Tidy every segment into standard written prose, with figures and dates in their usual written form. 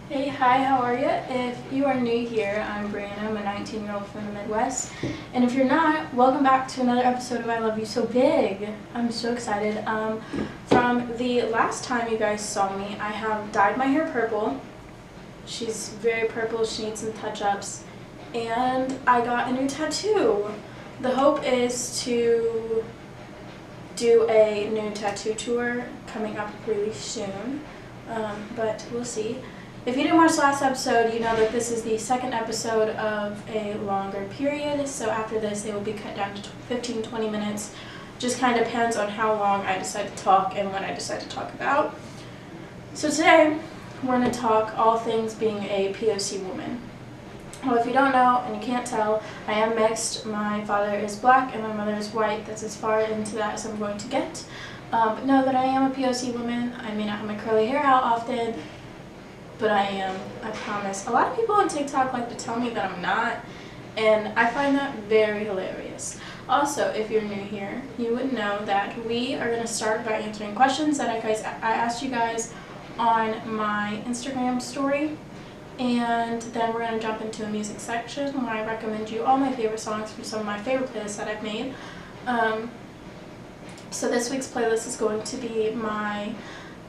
Hey, hi, how are you? If you are new here, I'm Brianna. I'm a 19-year-old from the Midwest. And if you're not, welcome back to another episode of I Love You So Big. I'm so excited. From the last time you guys saw me, I have dyed my hair purple. She's very purple, she needs some touch-ups. And I got a new tattoo. The hope is to do a new tattoo tour coming up really soon, but we'll see. If you didn't watch the last episode, you know that this is the second episode of a longer period, so after this they will be cut down to 15-20 minutes. Just kind of depends on how long I decide to talk and what I decide to talk about. So today, we're going to talk all things being a POC woman. Well, if you don't know, and you can't tell, I am mixed. My father is black and my mother is white. That's as far into that as I'm going to get. But know that I am a POC woman. I may not have my curly hair out often, but I am, I promise. A lot of people on TikTok like to tell me that I'm not, and I find that very hilarious. Also, if you're new here, you would know that we are going to start by answering questions that I asked you guys on my Instagram story, and then we're going to jump into a music section where I recommend you all my favorite songs from some of my favorite playlists that I've made. So this week's playlist is going to be my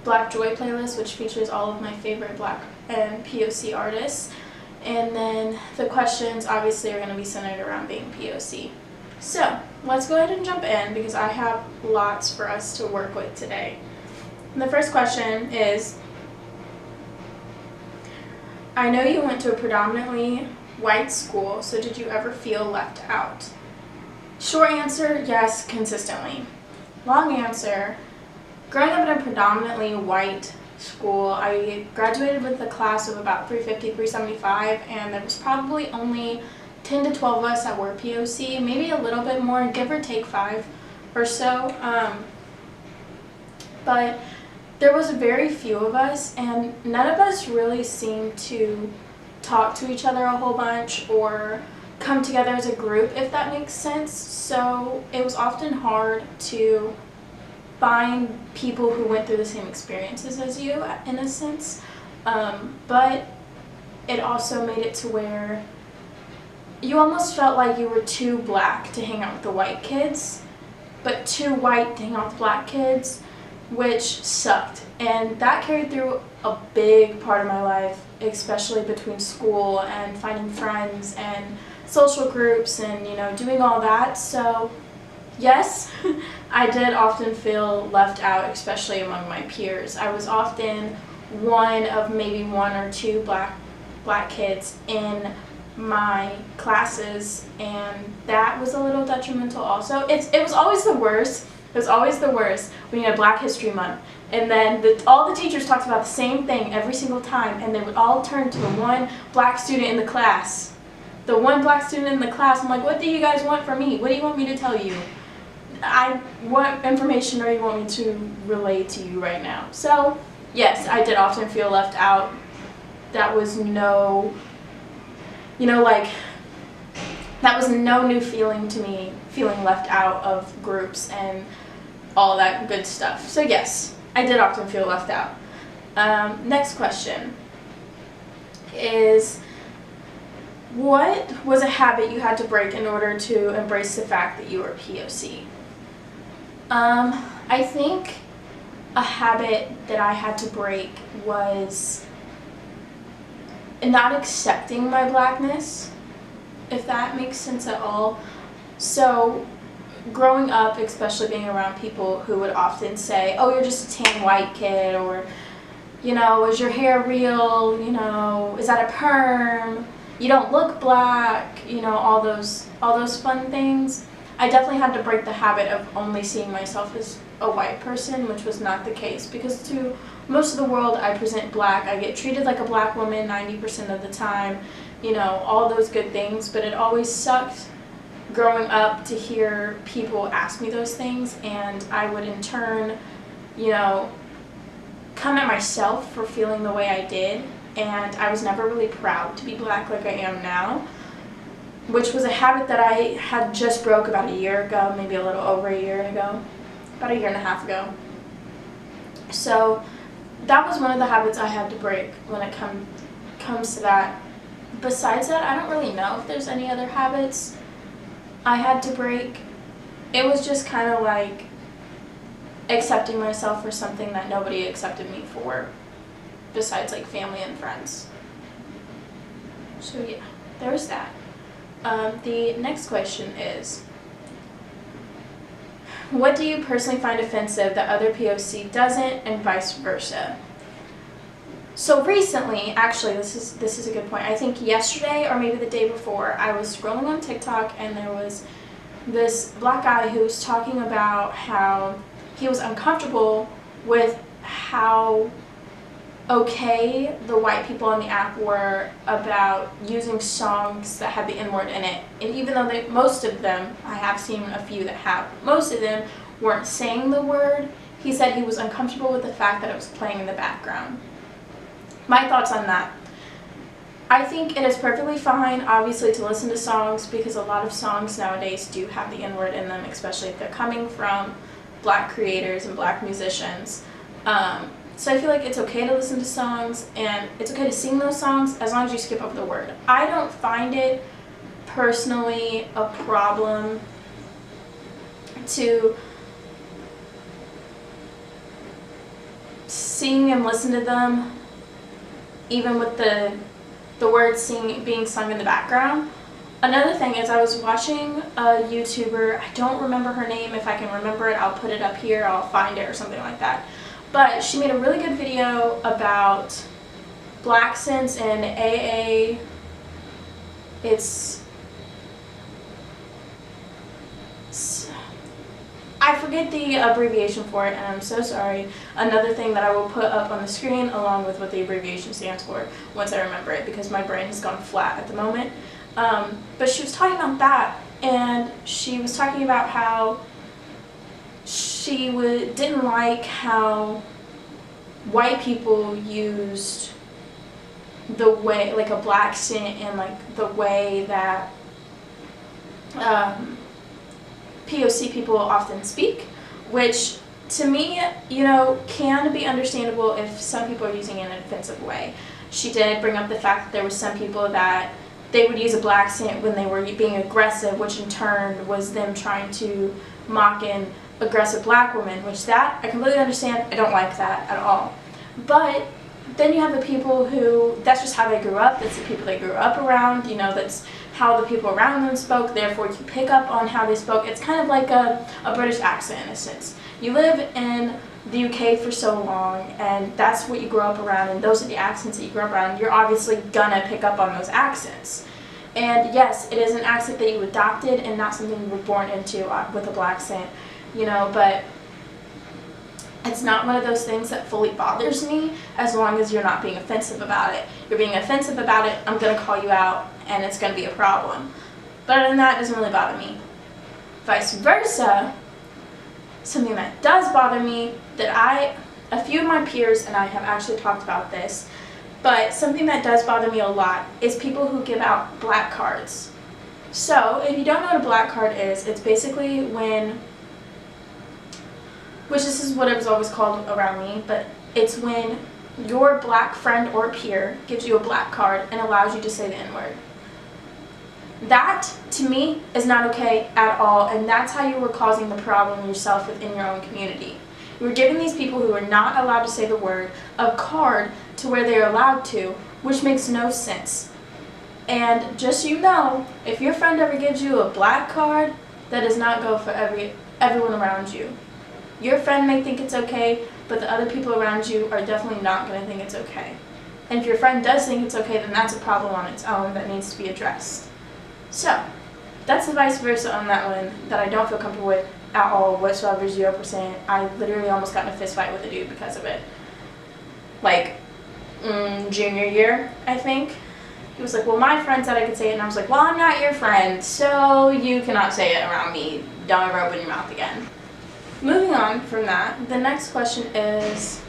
Black Joy playlist, which features all of my favorite Black and POC artists. And then the questions obviously are going to be centered around being POC. So let's go ahead and jump in because I have lots for us to work with today. And the first question is, I know you went to a predominantly white school, so did you ever feel left out? Short answer, yes, consistently. Long answer, growing up in a predominantly white school, I graduated with a class of about 350, 375, and there was probably only 10 to 12 of us that were POC, maybe a little bit more, give or take 5 or so. But there was very few of us, and none of us really seemed to talk to each other a whole bunch or come together as a group, if that makes sense. So it was often hard to find people who went through the same experiences as you, in a sense, but it also made it to where you almost felt like you were too black to hang out with the white kids, but too white to hang out with black kids, which sucked. And that carried through a big part of my life, especially between school and finding friends and social groups and, you know, doing all that. So yes, I did often feel left out, especially among my peers. I was often one of maybe 1 or 2 black kids in my classes, and that was a little detrimental also. It was always the worst. It was always the worst when you had Black History Month, and then all the teachers talked about the same thing every single time, and they would all turn to the one black student in the class. The one black student in the class, I'm like, what do you guys want from me? What do you want me to tell you? What information do you want me to relay to you right now? So, yes, I did often feel left out. That was no, that was no new feeling to me, feeling left out of groups and all that good stuff. So yes, I did often feel left out. Next question is, what was a habit you had to break in order to embrace the fact that you were POC? I think a habit that I had to break was not accepting my blackness, if that makes sense at all. So growing up, especially being around people who would often say, oh, you're just a tan white kid, or, you know, is your hair real, you know, is that a perm, you don't look black, you know, all those fun things. I definitely had to break the habit of only seeing myself as a white person, which was not the case, because to most of the world I present black. I get treated like a black woman 90% of the time, you know, all those good things, but it always sucked growing up to hear people ask me those things, and I would in turn, you know, come at myself for feeling the way I did, and I was never really proud to be black like I am now, which was a habit that I had just broke about a year ago, maybe a little over a year ago, about a year and a half ago. So that was one of the habits I had to break when it comes to that. Besides that, I don't really know if there's any other habits I had to break. It was just kind of like accepting myself for something that nobody accepted me for, besides like family and friends. So yeah, there's that. The next question is, what do you personally find offensive that other POC doesn't, and vice versa? So recently, actually, this is a good point. I think yesterday or maybe the day before, I was scrolling on TikTok and there was this black guy who was talking about how he was uncomfortable with how okay the white people on the app were about using songs that had the N-word in it. And even though most of them, I have seen a few that have, most of them weren't saying the word, he said he was uncomfortable with the fact that it was playing in the background. My thoughts on that. I think it is perfectly fine, obviously, to listen to songs because a lot of songs nowadays do have the N-word in them, especially if they're coming from black creators and black musicians. So I feel like it's okay to listen to songs and it's okay to sing those songs as long as you skip over the word. I don't find it personally a problem to sing and listen to them even with the words being sung in the background. Another thing is I was watching a YouTuber, I don't remember her name. If I can remember it, I'll put it up here, I'll find it or something like that. But she made a really good video about black scents and AA. I forget the abbreviation for it, and I'm so sorry. Another thing that I will put up on the screen along with what the abbreviation stands for once I remember it, because my brain has gone flat at the moment. But she was talking about that, and she was talking about how she didn't like how white people used the way, like a black scent, and like the way that POC people often speak, which to me, you know, can be understandable if some people are using it in an offensive way. She did bring up the fact that there were some people that they would use a black scent when they were being aggressive, which in turn was them trying to mock an aggressive black woman, which that I completely understand. I don't like that at all. But then you have the people who, that's just how they grew up, that's the people they grew up around, you know, that's how the people around them spoke, therefore you pick up on how they spoke. It's kind of like a British accent in a sense. You live in the UK for so long, and that's what you grow up around, and those are the accents that you grow up around. You're obviously gonna pick up on those accents. And yes, it is an accent that you adopted and not something you were born into with a black accent, you know, but it's not one of those things that fully bothers me as long as you're not being offensive about it. You're being offensive about it, I'm going to call you out, and it's going to be a problem. But other than that, it doesn't really bother me. Vice versa, something that does bother me, that a few of my peers and I have actually talked about this, but something that does bother me a lot is people who give out black cards. So, if you don't know what a black card is, it's basically when, which this is what it was always called around me, but it's when your black friend or peer gives you a black card and allows you to say the N-word. That, to me, is not okay at all, and that's how you were causing the problem yourself within your own community. You were giving these people who are not allowed to say the word a card to where they are allowed to, which makes no sense. And just so you know, if your friend ever gives you a black card, that does not go for everyone around you. Your friend may think it's okay, but the other people around you are definitely not going to think it's okay. And if your friend does think it's okay, then that's a problem on its own that needs to be addressed. So, that's the vice versa on that one that I don't feel comfortable with at all whatsoever, 0%. I literally almost got in a fist fight with a dude because of it. Like, junior year, I think. He was like, well, my friend said I could say it, and I was like, well, I'm not your friend, so you cannot say it around me. Don't ever open your mouth again. Moving on from that, the next question is,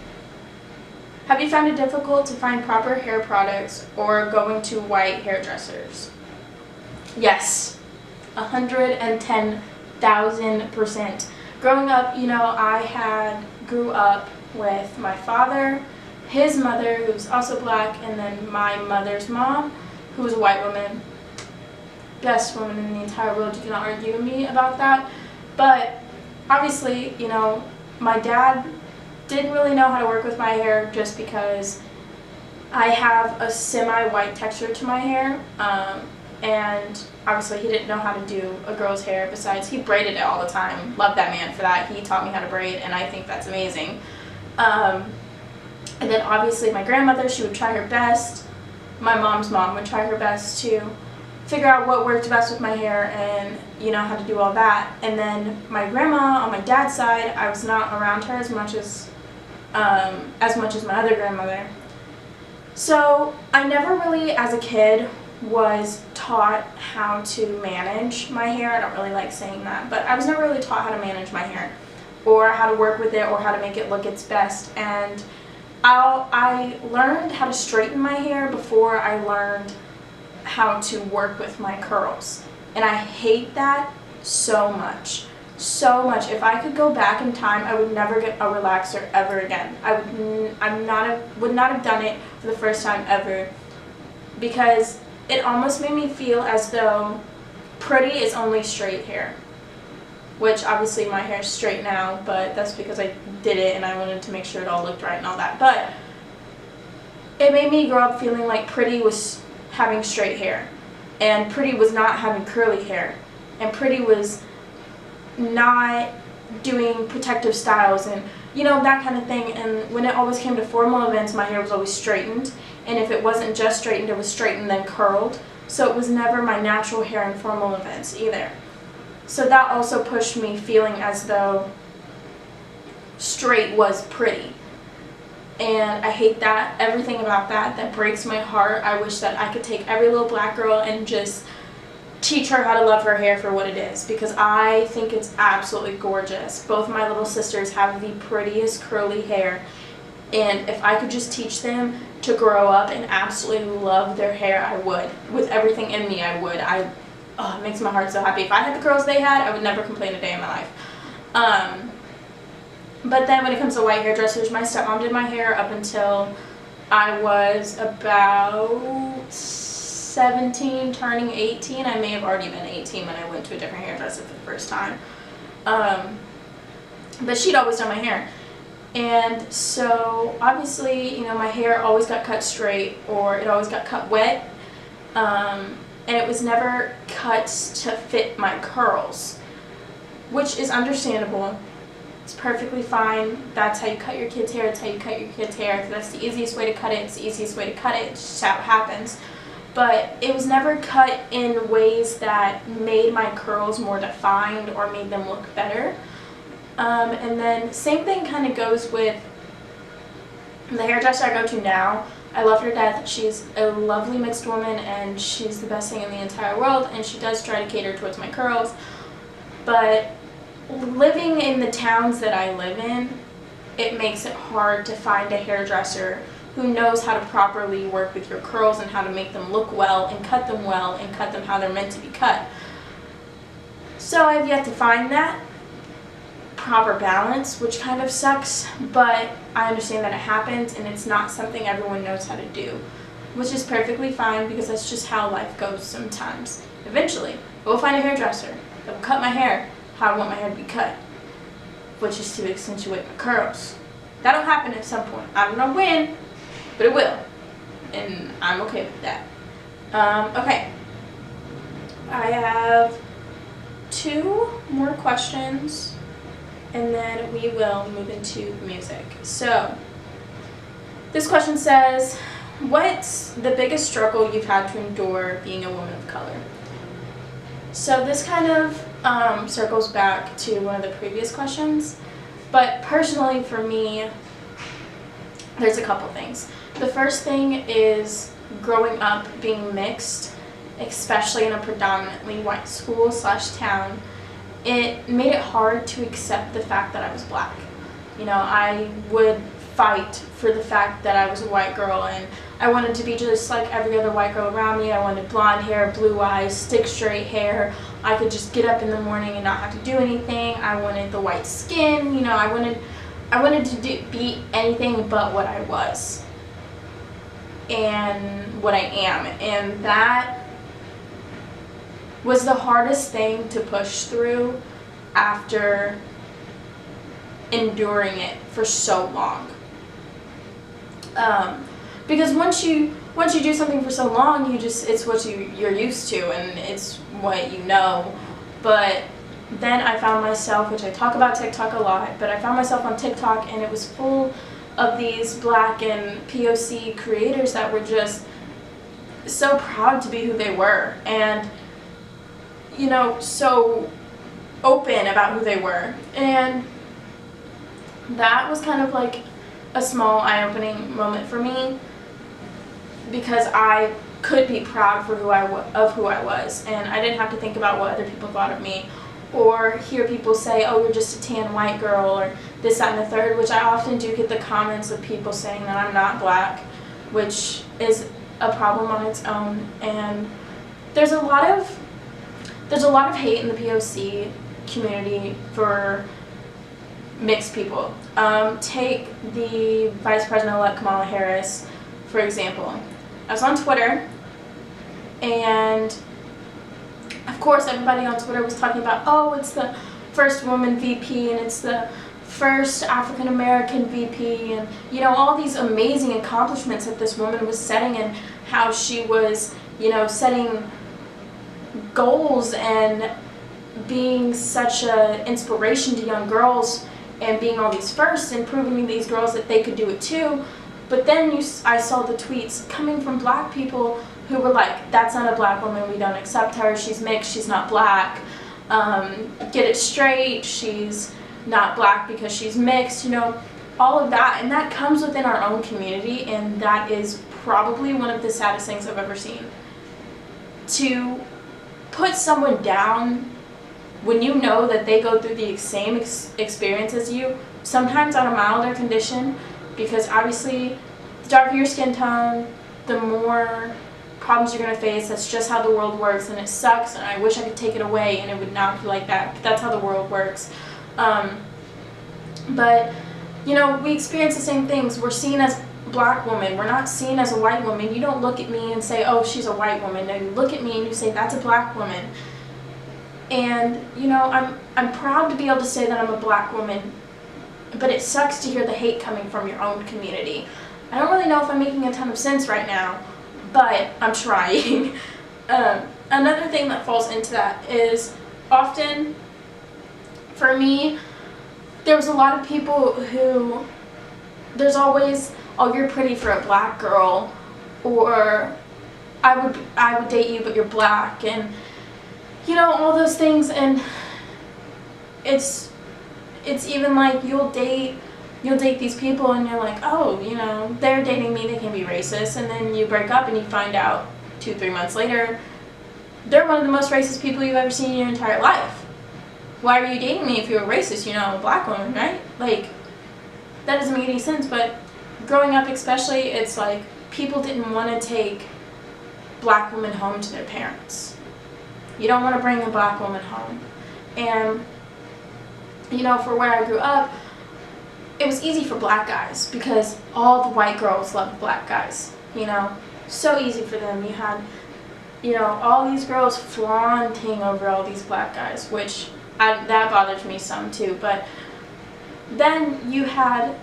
have you found it difficult to find proper hair products or going to white hairdressers? Yes, 110,000%. Growing up, you know, I grew up with my father his mother, who's also black, and then my mother's mom, who was a white woman. Best woman in the entire world. You cannot argue with me about that. But obviously, you know, my dad didn't really know how to work with my hair just because I have a semi-white texture to my hair. And obviously he didn't know how to do a girl's hair. Besides, he braided it all the time. Love that man for that. He taught me how to braid, and I think that's amazing. And then obviously my grandmother, she would try her best. My mom's mom would try her best to figure out what worked best with my hair and, you know, how to do all that. And then my grandma on my dad's side, I was not around her as much as my other grandmother. So I never really, as a kid, was taught how to manage my hair. I don't really like saying that, but I was never really taught how to manage my hair or how to work with it or how to make it look its best. And I learned how to straighten my hair before I learned how to work with my curls. And I hate that so much. So much. If I could go back in time, I would never get a relaxer ever again. I would not have done it for the first time ever, because it almost made me feel as though pretty is only straight hair, which obviously my hair is straight now, but that's because I did it and I wanted to make sure it all looked right and all that. But it made me grow up feeling like pretty was having straight hair, and pretty was not having curly hair, and pretty was not doing protective styles and, you know, that kind of thing. And when it always came to formal events, my hair was always straightened, and if it wasn't just straightened, it was straightened then curled. So it was never my natural hair in formal events either. So that also pushed me feeling as though straight was pretty. And I hate that. Everything about that. That breaks my heart. I wish that I could take every little black girl and just teach her how to love her hair for what it is, because I think it's absolutely gorgeous. Both my little sisters have the prettiest curly hair, and if I could just teach them to grow up and absolutely love their hair, I would. With everything in me, I would. It makes my heart so happy. If I had the curls they had, I would never complain a day in my life. But then when it comes to white hairdressers, my stepmom did my hair up until I was about 17, turning 18. I may have already been 18 when I went to a different hairdresser for the first time. But she'd always done my hair. And so obviously, you know, my hair always got cut straight, or it always got cut wet. And it was never cut to fit my curls, which is understandable. It's perfectly fine. That's how you cut your kid's hair. That's how you cut your kid's hair. If that's the easiest way to cut it, it's the easiest way to cut it. It's just how it happens. But it was never cut in ways that made my curls more defined or made them look better. And then same thing kind of goes with the hairdresser I go to now. I love her to death. She's a lovely mixed woman, and she's the best thing in the entire world, and she does try to cater towards my curls. But living in the towns that I live in, it makes it hard to find a hairdresser who knows how to properly work with your curls and how to make them look well and cut them how they're meant to be cut. So I've yet to find that proper balance, which kind of sucks, but I understand that it happens, and it's not something everyone knows how to do, which is perfectly fine, because that's just how life goes sometimes. Eventually, I will find a hairdresser that will cut my hair how I want my hair to be cut, which is to accentuate my curls. That'll happen at some point. I don't know when, but it will, and I'm okay with that. Okay, I have 2 more questions, and then we will move into music. So, this question says, what's the biggest struggle you've had to endure being a woman of color? So this kind of circles back to one of the previous questions, but personally for me, there's a couple things. The first thing is growing up being mixed, especially in a predominantly white school / town. It made it hard to accept the fact that I was black. You know, I would fight for the fact that I was a white girl, and I wanted to be just like every other white girl around me. I wanted blonde hair, blue eyes, stick straight hair. I could just get up in the morning and not have to do anything. I wanted the white skin. You know, I wanted I wanted to be anything but what I was and what I am, and that was the hardest thing to push through after enduring it for so long. Because once you do something for so long, it's what you're used to, and it's what you know. But then I found myself, which I talk about TikTok a lot, but I found myself on TikTok, and it was full of these Black and POC creators that were just so proud to be who they were, and so open about who they were. And that was kind of like a small eye-opening moment for me, because I could be proud for who I was, and I didn't have to think about what other people thought of me, or hear people say, oh, you're just a tan white girl, or this, that, and the third, which I often do get the comments of people saying that I'm not Black, which is a problem on its own. And there's a lot of hate in the POC community for mixed people. Take the Vice President-elect Kamala Harris, for example. I was on Twitter, and of course everybody on Twitter was talking about, oh, it's the first woman VP, and it's the first African American VP, and all these amazing accomplishments that this woman was setting, and how she was setting goals and being such an inspiration to young girls, and being all these firsts and proving to these girls that they could do it too. But then I saw the tweets coming from Black people who were like, that's not a Black woman, we don't accept her, she's mixed, she's not Black, get it straight, she's not Black because she's mixed, all of that. And that comes within our own community, and that is probably one of the saddest things I've ever seen. To put someone down when you know that they go through the same experience as you, sometimes on a milder condition, because obviously the darker your skin tone, the more problems you're going to face. That's just how the world works, and it sucks, and I wish I could take it away and it would not be like that, but that's how the world works. But we experience the same things. We're seen as Black women, we're not seen as a white woman. You don't look at me and say, oh, she's a white woman. No, you look at me and you say, that's a Black woman. And I'm proud to be able to say that I'm a Black woman, but it sucks to hear the hate coming from your own community. I don't really know if I'm making a ton of sense right now, but I'm trying. Another thing that falls into that is, often for me, there was a lot of people who, there's always, oh, you're pretty for a Black girl, or I would date you but you're Black, and all those things. And it's even like you'll date these people and you're like, oh, they're dating me, they can be racist, and then you break up and you find out 2-3 months later they're one of the most racist people you've ever seen in your entire life. Why are you dating me if you're a racist? I'm a Black woman, right? Like, that doesn't make any sense. But growing up especially, it's like people didn't want to take Black women home to their parents. You don't want to bring a Black woman home. And for where I grew up, it was easy for Black guys because all the white girls loved Black guys. So easy for them. You had all these girls flaunting over all these Black guys, which that bothers me some too. But then you had,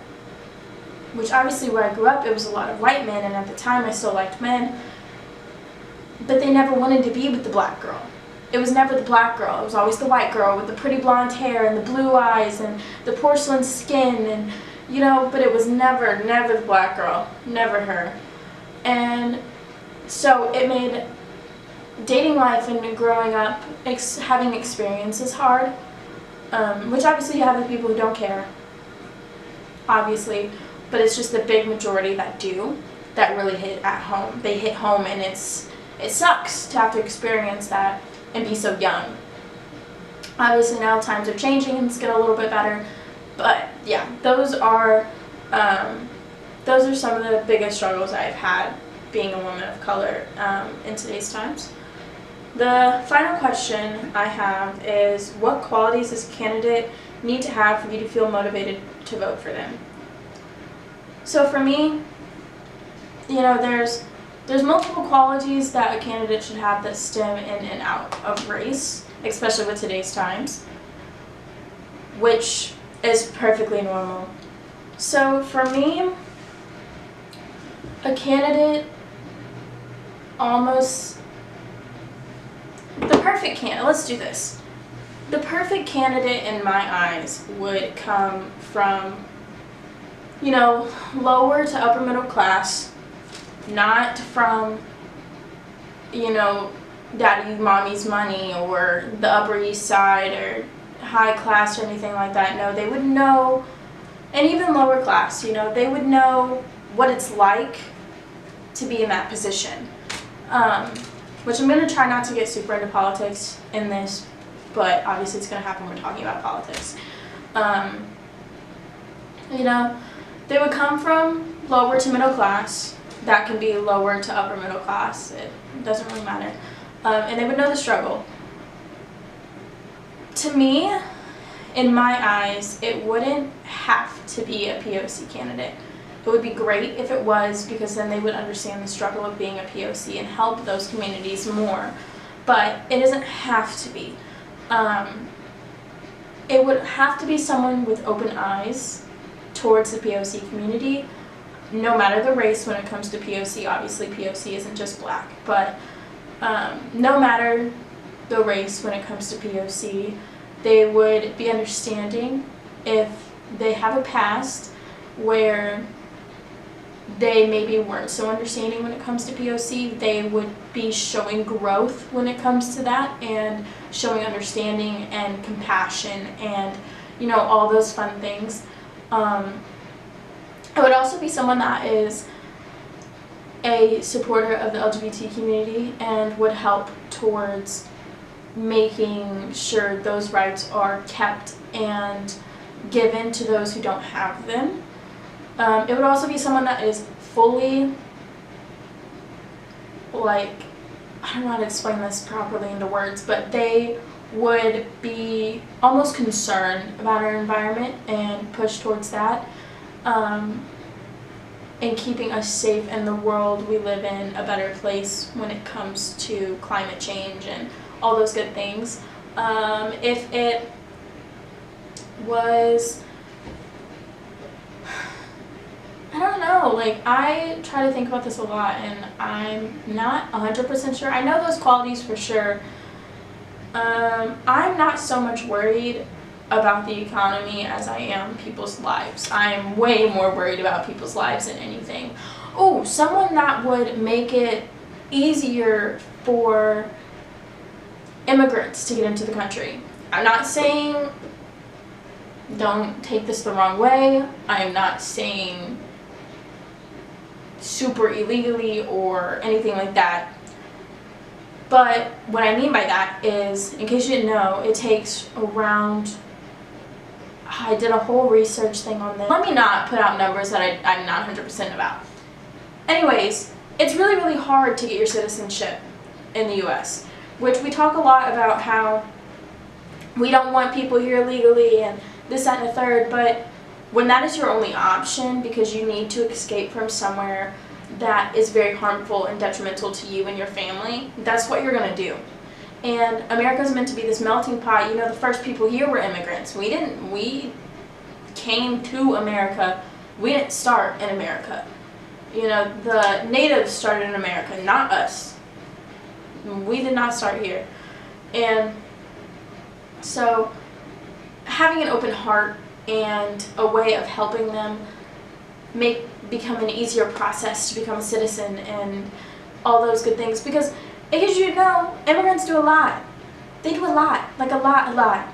which obviously where I grew up, it was a lot of white men, and at the time I still liked men, but they never wanted to be with the Black girl. It was never the Black girl. It was always the white girl with the pretty blonde hair and the blue eyes and the porcelain skin, and but it was never the Black girl, never her. And so it made dating life and growing up, having experiences hard, which obviously you have the people who don't care, obviously, but it's just the big majority that do, that really hit at home. They hit home, and it sucks to have to experience that and be so young. Obviously now times are changing and it's getting a little bit better, but yeah, those are some of the biggest struggles I've had being a woman of color in today's times. The final question I have is, what qualities does a candidate need to have for you to feel motivated to vote for them. So for me, there's multiple qualities that a candidate should have that stem in and out of race, especially with today's times, which is perfectly normal. So for me, a candidate let's do this. The perfect candidate in my eyes would come from, lower to upper middle class, not from, daddy, mommy's money or the Upper East Side or high class or anything like that. No, they would know, and even lower class, they would know what it's like to be in that position. Which I'm going to try not to get super into politics in this, but obviously it's going to happen when we're talking about politics. They would come from lower to middle class. That can be lower to upper middle class. It doesn't really matter. And they would know the struggle. To me, in my eyes, it wouldn't have to be a POC candidate. It would be great if it was, because then they would understand the struggle of being a POC and help those communities more. But it doesn't have to be. It would have to be someone with open eyes towards the POC community, no matter the race when it comes to POC. Obviously, POC isn't just black, but no matter the race when it comes to POC, they would be understanding if they have a past where they maybe weren't so understanding when it comes to POC. They would be showing growth when it comes to that, and showing understanding and compassion and, all those fun things. It would also be someone that is a supporter of the LGBT community and would help towards making sure those rights are kept and given to those who don't have them. It would also be someone that is fully, I don't know how to explain this properly into words, but they would be almost concerned about our environment and push towards that, and keeping us safe and the world we live in a better place when it comes to climate change and all those good things. If it was, I don't know, I try to think about this a lot, and I'm not 100% sure. I know those qualities for sure. I'm not so much worried about the economy as I am people's lives. I am way more worried about people's lives than anything. Oh, someone that would make it easier for immigrants to get into the country. I'm not saying, don't take this the wrong way, I am not saying super illegally or anything like that. But what I mean by that is, in case you didn't know, it takes around, I did a whole research thing on this. Let me not put out numbers that I'm not 100% about. Anyways, it's really, really hard to get your citizenship in the US, which we talk a lot about how we don't want people here legally and this, that, and the third, but when that is your only option because you need to escape from somewhere that is very harmful and detrimental to you and your family, that's what you're going to do. And America's meant to be this melting pot. The first people here were immigrants. We came to America. We didn't start in America. The natives started in America, not us. We did not start here. And so having an open heart and a way of helping them become an easier process to become a citizen and all those good things, because as you know, immigrants do a lot. They do a lot, a lot.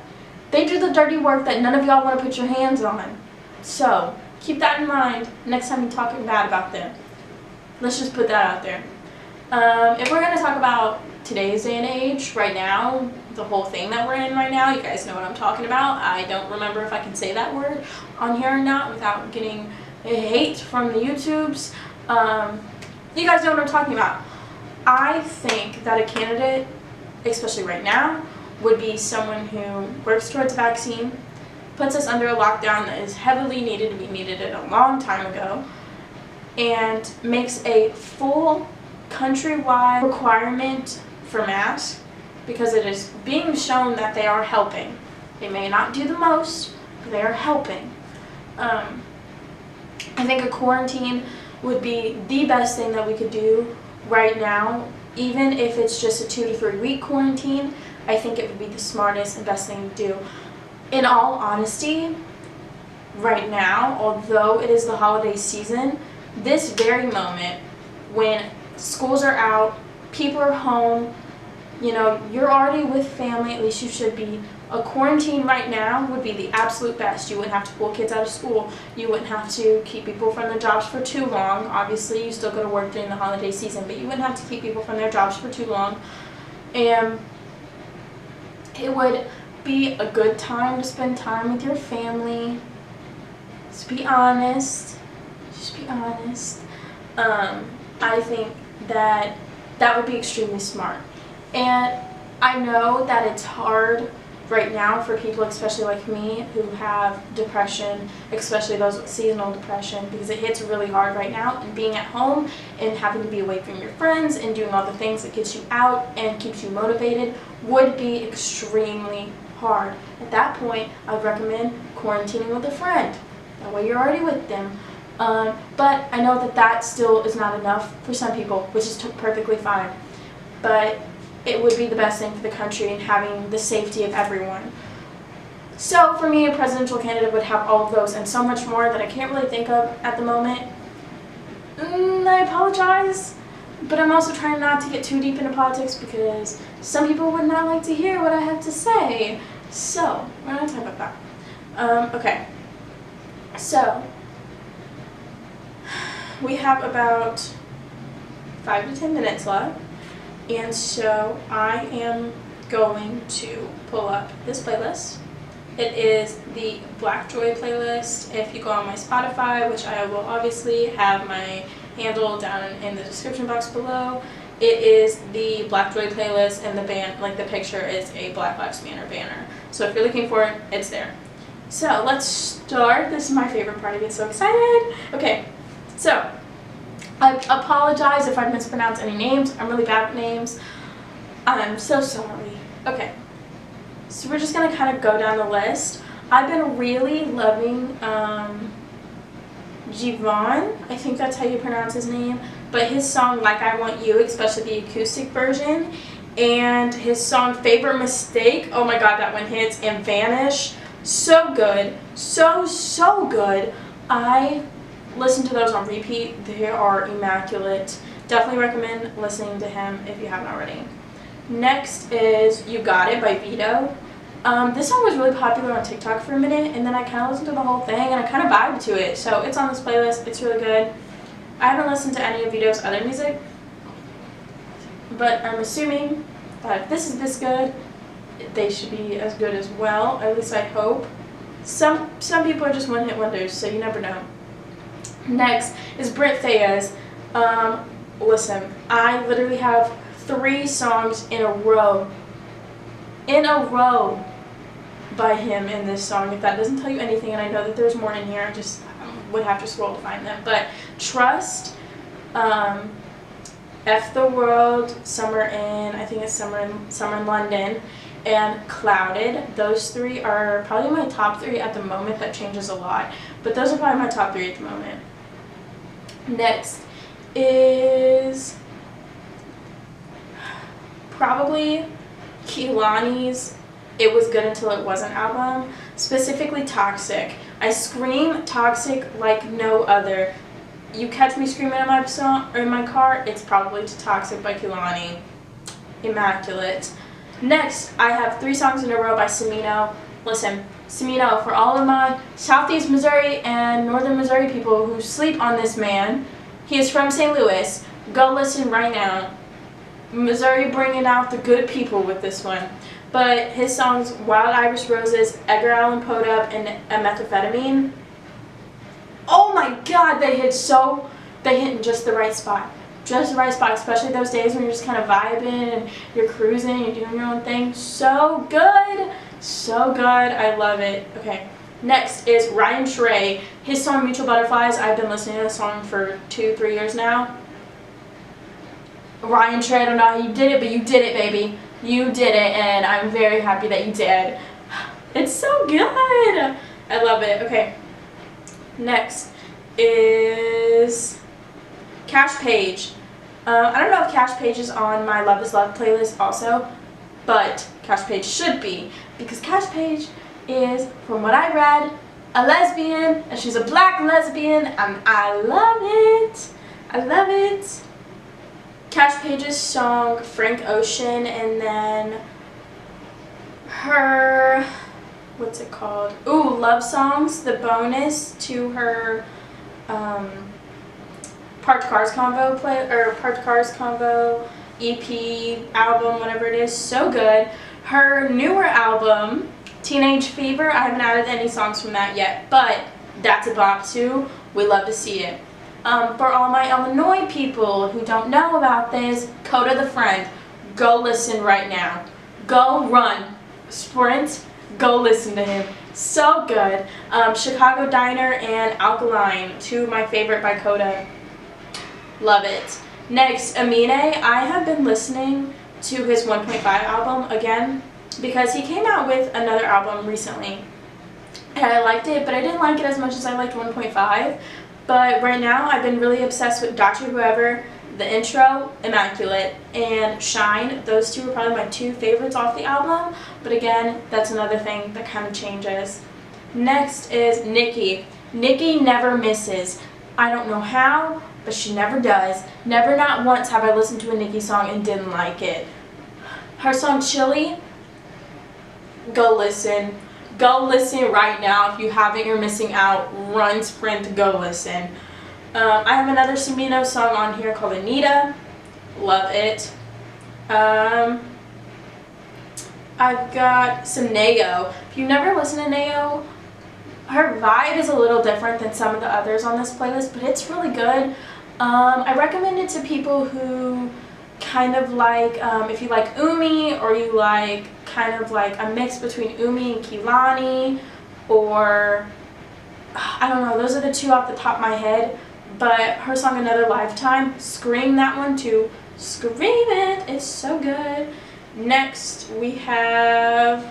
They do the dirty work that none of y'all want to put your hands on. So keep that in mind next time you're talking bad about them. Let's just put that out there. If we're going to talk about today's day and age, right now, the whole thing that we're in right now, you guys know what I'm talking about. I don't remember if I can say that word on here or not without getting hate from the YouTubes. You guys know what I'm talking about. I think that a candidate, especially right now, would be someone who works towards a vaccine, puts us under a lockdown that is heavily needed. We needed it a long time ago, and makes a full countrywide requirement for masks because it is being shown that they are helping. They may not do the most, but they are helping. I think a quarantine would be the best thing that we could do right now. Even if it's just a 2 to 3 week quarantine, I think it would be the smartest and best thing to do. In all honesty, right now, although it is the holiday season, this very moment when schools are out, people are home, you're already with family, at least you should be. A quarantine right now would be the absolute best. You wouldn't have to pull kids out of school. You wouldn't have to keep people from their jobs for too long. Obviously, you still go to work during the holiday season, but you wouldn't have to keep people from their jobs for too long. And it would be a good time to spend time with your family. Just be honest. Just be honest. I think that would be extremely smart. And I know that it's hard right now for people, especially like me, who have depression, especially those with seasonal depression, because it hits really hard right now, and being at home and having to be away from your friends and doing all the things that gets you out and keeps you motivated would be extremely hard. At that point, I would recommend quarantining with a friend. That way you're already with them. But I know that still is not enough for some people, which is perfectly fine. But it would be the best thing for the country and having the safety of everyone. So for me, a presidential candidate would have all of those and so much more that I can't really think of at the moment. I apologize, but I'm also trying not to get too deep into politics because some people would not like to hear what I have to say. So we're not talking about that. Okay, so we have about 5 to 10 minutes left. And so I am going to pull up this playlist. It is the Black Joy playlist. If you go on my Spotify, which I will obviously have my handle down in the description box below, it is the Black Joy playlist, and the band, like the picture, is a Black Lives Matter banner. So if you're looking for it, it's there. So let's start. This is my favorite part. I get so excited. Okay, so I apologize if I mispronounce any names. I'm really bad at names. I'm so sorry. Okay, so we're just going to kind of go down the list. I've been really loving youve, I think that's how you pronounce his name, but his song Like I Want You, especially the acoustic version, and his song Favorite Mistake, oh my god, that one hits, and Vanish, so good, so good. I listen to those on repeat. They are immaculate. Definitely recommend listening to him if you haven't already. Next is You Got It by Vito. This song was really popular on TikTok for a minute, and then I kind of listened to the whole thing and I kind of vibed to it. So it's on this playlist. It's really good. I haven't listened to any of Vito's other music, but I'm assuming that if this is this good, they should be as good as well. At least I hope. Some people are just one-hit wonders, so you never know. Next is Brent Faiyaz. Listen, I literally have 3 songs in a row by him in this song. If that doesn't tell you anything, and I know that there's more in here, I just would have to scroll to find them. But Trust, F the World, Summer in, I think it's Summer in London, and Clouded. Those 3 are probably my top 3 at the moment. That changes a lot, but those are probably my top 3 at the moment. Next is probably Kehlani's It Was Good Until It Wasn't album, specifically Toxic. I scream Toxic like no other. You catch me screaming in my song or in my car, it's probably to Toxic by Kehlani. Immaculate. Next, I have 3 songs in a row by Semino. Listen, Semino, for all of my Southeast Missouri and Northern Missouri people who sleep on this man, he is from St. Louis. Go listen right now. Missouri bringing out the good people with this one. But his songs Wild Irish Roses, Edgar Allan Poe Up, and Methamphetamine, oh my god, they hit in just the right spot. Just the right spot, especially those days when you're just kind of vibing and you're cruising, you're doing your own thing. So good. So good. I love it. Okay, Next is Ryan Trey. His song Mutual Butterflies. I've been listening to this song for 2-3 years now. Ryan Trey, I don't know how you did it, but you did it, baby. You did it, and I'm very happy that you did. It's so good. I love it. Okay. Next is Cash Page. I don't know if Cash Page is on my Love is Love playlist also, but Cash Page should be, because Cash Page is, from what I read, a lesbian, and she's a black lesbian, and I love it. I love it. Cash Page's song Frank Ocean, and then her, what's it called? Ooh, Love Songs, the bonus to her Parked Cars Convo Parked Cars Convo EP album, whatever it is, so good. Her newer album, Teenage Fever, I haven't added any songs from that yet, but that's a bop too. We love to see it. For all my Illinois people who don't know about this, Coda the Friend, go listen right now. Go run, sprint, go listen to him. So good. Chicago Diner and Alkaline, two of my favorite by Coda. Love it. Next, Amine. I have been listening to his 1.5 album again because he came out with another album recently. And I liked it, but I didn't like it as much as I liked 1.5. But right now, I've been really obsessed with Dr. Whoever, the intro, Immaculate, and Shine. Those two are probably my two favorites off the album. But again, that's another thing that kind of changes. Next is Nicki. Nicki never misses. I don't know how, but she never does. Never, not once have I listened to a Nicki song and didn't like it. Her song Chilly, go listen. Go listen right now. If you haven't, you're missing out. Run, sprint, go listen. I have another Samino song on here called Anita. Love it. I've got some Nayo. If you never listen to Nayo, her vibe is a little different than some of the others on this playlist, but it's really good. I recommend it to people who kind of like, if you like Umi, or you like kind of like a mix between Umi and Kehlani, or I don't know, those are the two off the top of my head. But her song Another Lifetime, scream that one too. Scream it, it's so good. Next we have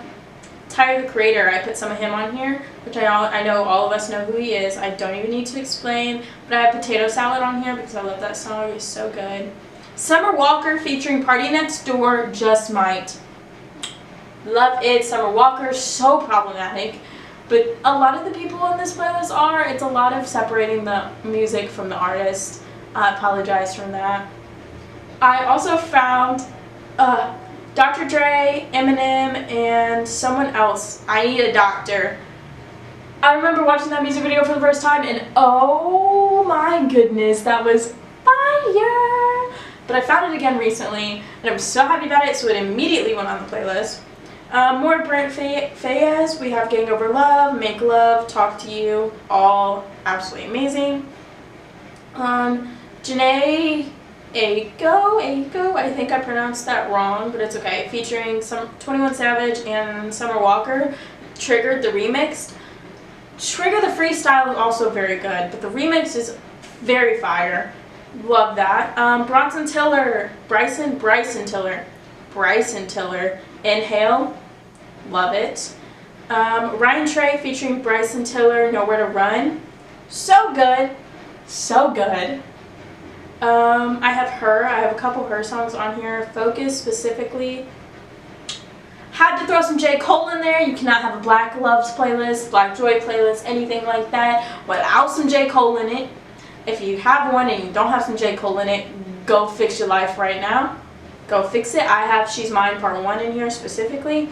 Tyler the Creator. I put some of him on here, which I know all of us know who he is. I don't even need to explain, but I have Potato Salad on here because I love that song. It's so good. Summer Walker featuring Party Next Door, Just Might. Love it. Summer Walker, so problematic, but a lot of the people on this playlist are. It's a lot of separating the music from the artist. I apologize for that. I also found Dr. Dre, Eminem, and someone else. I Need a Doctor. I remember watching that music video for the first time, and oh my goodness, that was fire! But I found it again recently, and I'm so happy about it, so it immediately went on the playlist. More Brent Faiyaz. We have Gang Over Love, Make Love, Talk to You, all absolutely amazing. Janae Aiko, I think I pronounced that wrong, but it's okay. Featuring some 21 Savage and Summer Walker, Triggered the remix. Trigger the freestyle is also very good, but the remix is very fire. Love that. Bryson Tiller, Inhale. Love it. Ryan Trey featuring Bryson Tiller, Nowhere to Run. So good. So good. I have a couple Her songs on here. Focus specifically. Had to throw some J. Cole in there. You cannot have a Black Loves playlist, Black Joy playlist, anything like that without some J. Cole in it. If you have one and you don't have some J. Cole in it, go fix your life right now. Go fix it. I have She's Mine Part 1 in here specifically.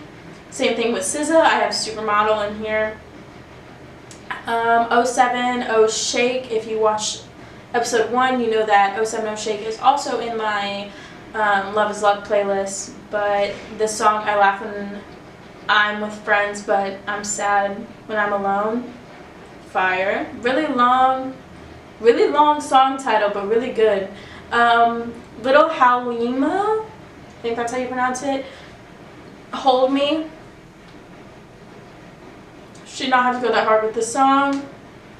Same thing with SZA. I have Supermodel in here. 070 Shake. If you watch episode 1, you know that 070 Shake is also in my Love is Love playlist. But this song, I laugh when I'm with friends, but I'm sad when I'm alone. Fire. Really long song title, but really good. Little Halima, I think that's how you pronounce it. Hold Me. She did not have to go that hard with this song.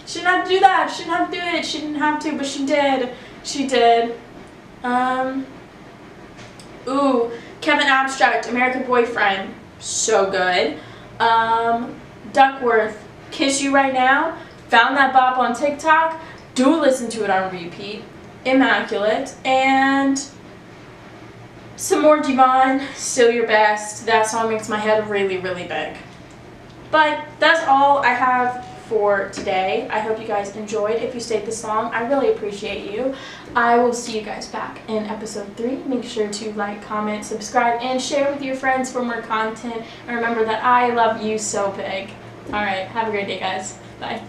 She didn't have to do that. She didn't have to do it. She didn't have to, but she did. She did. Ooh, Kevin Abstract, American Boyfriend. So good. Duckworth, Kiss You Right Now. Found that bop on TikTok. Do listen to it on repeat. Immaculate. And some more Devon, Still Your Best. That song makes my head really, really big. But that's all I have for today. I hope you guys enjoyed. If you stayed this long, I really appreciate you. I will see you guys back in episode 3. Make sure to like, comment, subscribe, and share with your friends for more content. And remember that I love you so big. Alright, have a great day, guys. Bye.